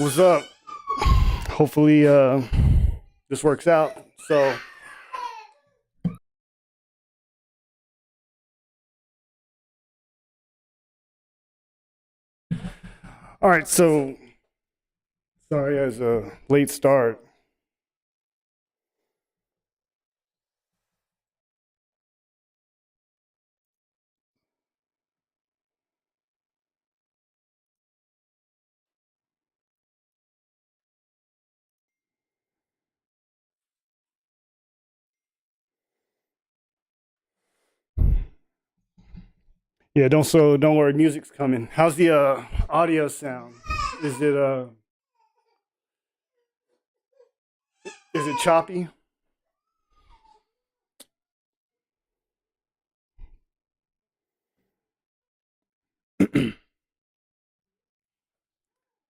What's up? Hopefully this works out. So all right, so sorry as a late start. Yeah, don't worry, music's coming. How's the audio sound? Is it is it choppy?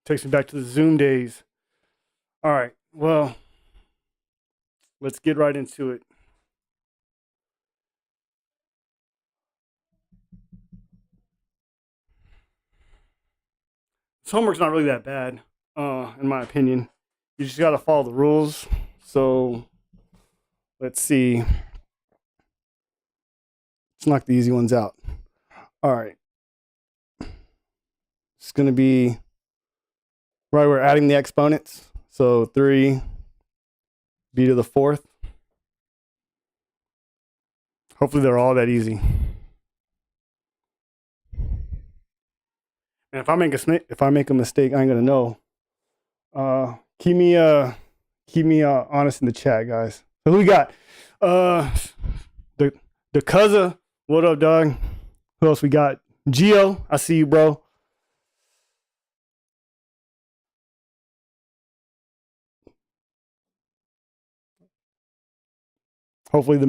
Takes me back to the Zoom days. All right, well, let's get right into it. This homework's not really that bad, in my opinion. You just got to follow the rules. So let's see. Let's knock the easy ones out. All right. It's going to be, right, we're adding the exponents. So 3 b to the fourth. Hopefully they're all that easy. And if I make a mistake, I ain't gonna know. Keep me honest in the chat, guys. So who we got? The cousin. What up, dog? Who else we got? Gio, I see you, bro. Hopefully the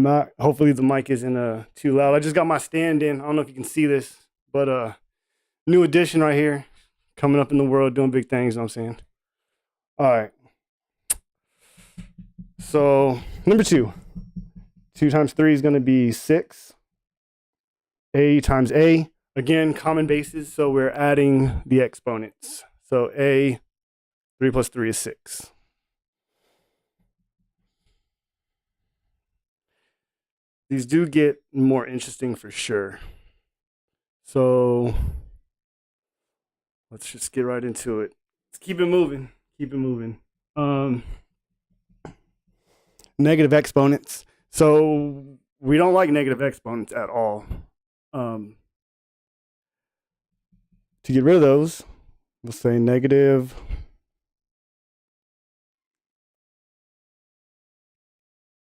mic isn't too loud. I just got my stand in. I don't know if you can see this, but new addition right here, coming up in the world, doing big things. You know what I'm saying? All right. So number 2, 2 times 3 is going to be 6. A times A, again, common bases, so we're adding the exponents. So A, 3 plus 3 is 6. These do get more interesting for sure. So let's just get right into it. Let's keep it moving. Keep it moving. Negative exponents. So we don't like negative exponents at all. To get rid of those, we'll say negative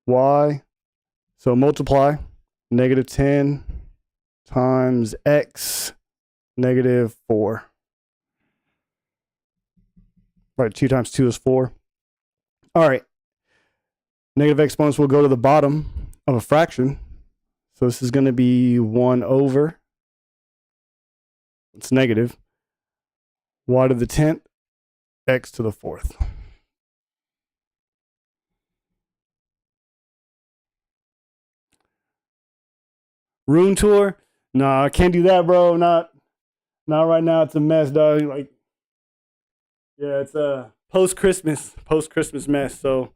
y. So multiply negative 10 times x negative 4. Right, 2 times 2 is 4. All right. Negative exponents will go to the bottom of a fraction. So this is going to be 1 over. It's negative. Y to the 10th, x to the 4th. Room tour? Nah, I can't do that, bro. Not right now. It's a mess, dog. Like, yeah, it's a post Christmas mess. So,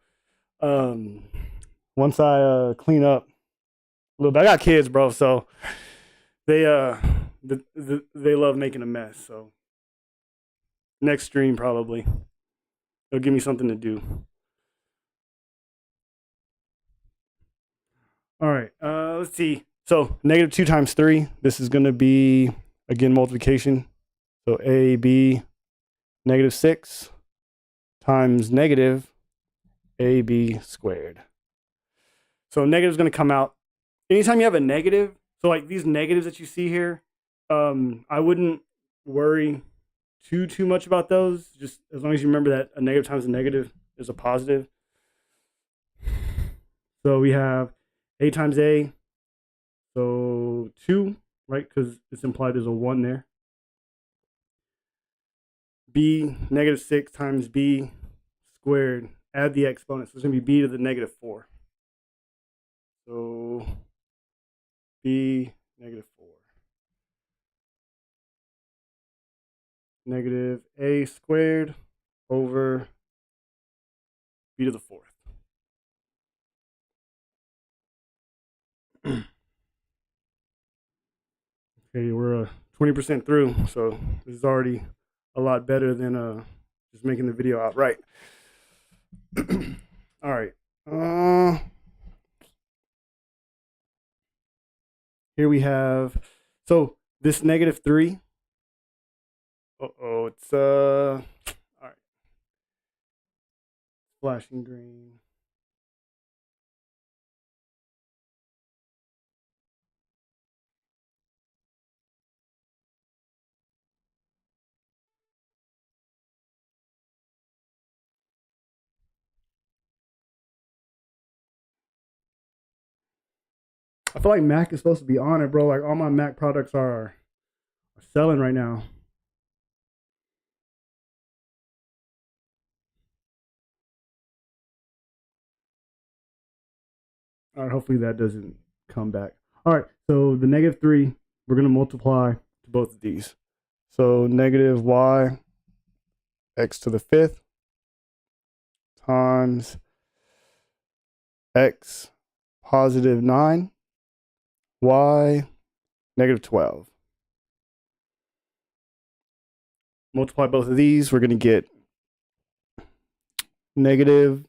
once I clean up a little bit, I got kids, bro. So they they love making a mess. So next stream probably they'll give me something to do. All right, let's see. So negative 2 times 3. This is going to be again multiplication. So a b negative 6 times negative ab squared. So negative is going to come out anytime you have a negative. So like these negatives that you see here, I wouldn't worry too much about those. Just as long as you remember that a negative times a negative is a positive. So we have a times a, so 2, right? Because it's implied there's a 1 there. B negative 6 times b squared. Add the exponents. So it's going to be b to the negative 4. So b negative 4. Negative a squared over b to the fourth. Okay, we're 20% through, so this is already a lot better than just making the video outright. All right. Here we have, so this -3. It's all right. Flashing green. I feel like Mac is supposed to be on it, bro. Like all my Mac products are selling right now. All right, hopefully that doesn't come back. All right, so the -3, we're gonna multiply to both of these. So negative y x to the fifth times x positive 9 y negative 12. Multiply both of these, we're going to get negative.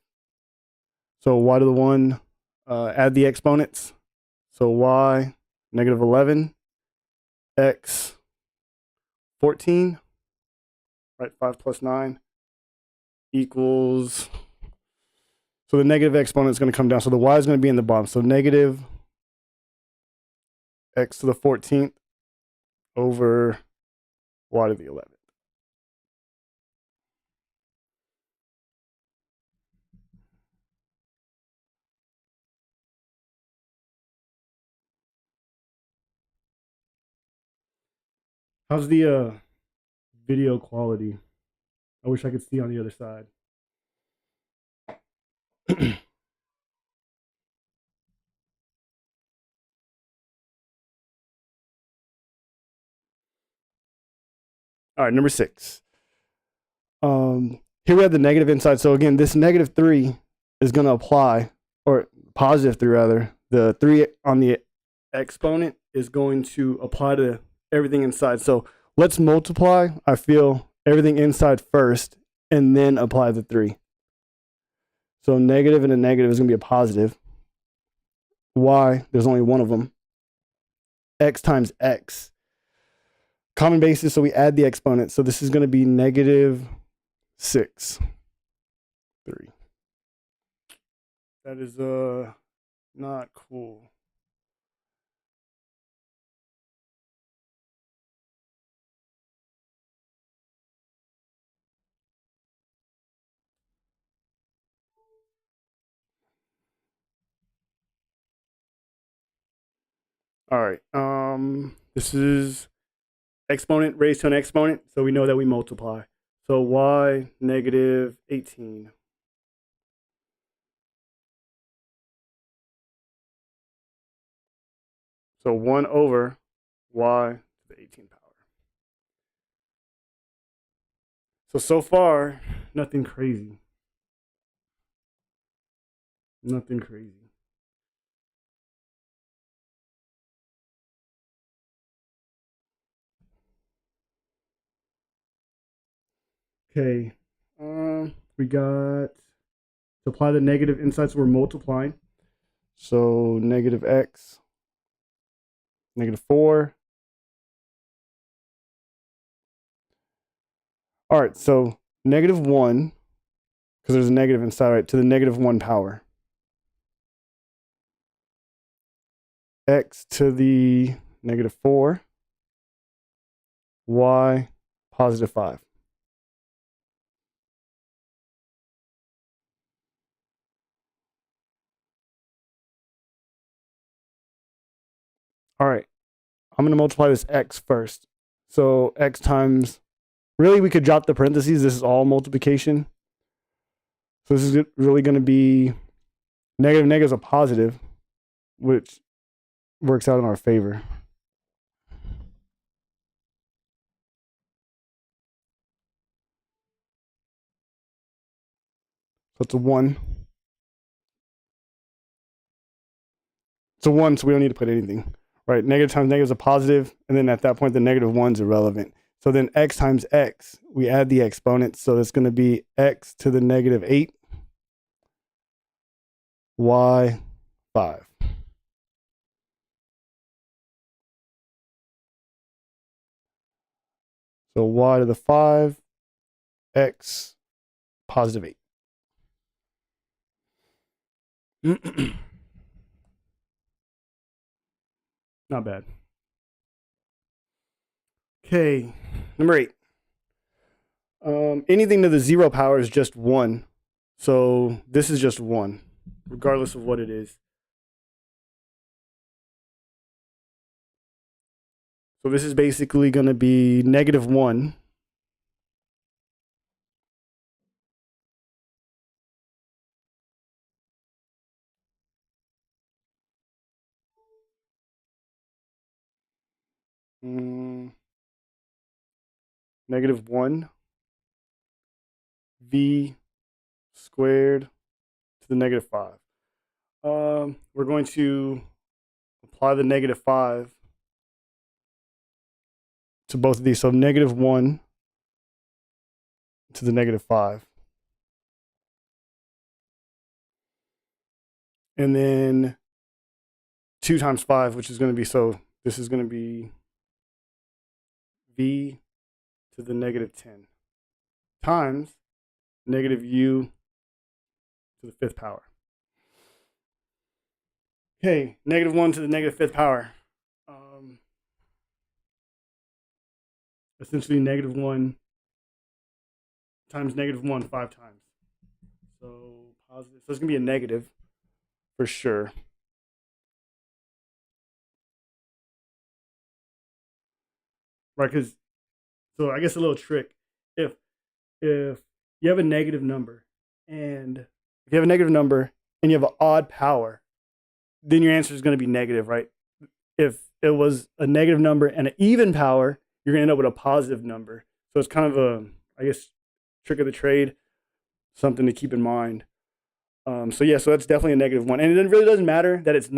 So y to the 1, add the exponents. So y negative 11, x 14, right? 5 plus 9 equals, so the negative exponent is going to come down. So the y is going to be in the bottom. So negative x to the 14th over y to the 11th. How's the video quality? I wish I could see on the other side. All right, number 6. Here we have the negative inside. So again, this -3 is going to apply, or +3 rather. The 3 on the exponent is going to apply to everything inside. So let's multiply, I feel, everything inside first, and then apply the 3. So negative and a negative is going to be a positive. Y, there's only one of them. X times x. Common basis, so we add the exponent. So this is going to be -6, 3. That is not cool. All right. This is exponent raised to an exponent, so we know that we multiply. So y negative 18. So 1 over y to the 18 power. So far, nothing crazy. Nothing crazy. Okay. We got to apply the negative inside, so we're multiplying. So negative x, -4. All right, so -1, because there's a negative inside, right, to the -1 power. X to the -4, y +5. All right, I'm going to multiply this x first. So x times, really we could drop the parentheses. This is all multiplication. So this is really going to be negative is a positive, which works out in our favor. So it's a 1. It's a 1, so we don't need to put anything. Right? Negative times negative is a positive, and then at that point, the negative 1's irrelevant. So then x times x, we add the exponents. So it's going to be x to the negative 8, y 5. So y to the 5, x positive 8. Not bad. Okay, number 8. Anything to the 0 power is just 1. So this is just 1, regardless of what it is. So this is basically going to be negative 1. Negative 1 v squared to the negative 5. We're going to apply the negative 5 to both of these. So negative 1 to the negative 5. And then 2 times 5, which is going to be, so this is going to be v to the negative 10 times negative u to the 5th power. Okay, negative 1 to the negative 5th power. Essentially negative 1 times negative 1 5 times. So positive. So it's going to be a negative for sure. Right, because, so I guess a little trick. If you have a negative number, and if you have a negative number and you have an odd power, then your answer is going to be negative, right? If it was a negative number and an even power, you're going to end up with a positive number. So it's kind of a, I guess, trick of the trade, something to keep in mind. So yeah, so that's definitely a negative 1. And it really doesn't matter that it's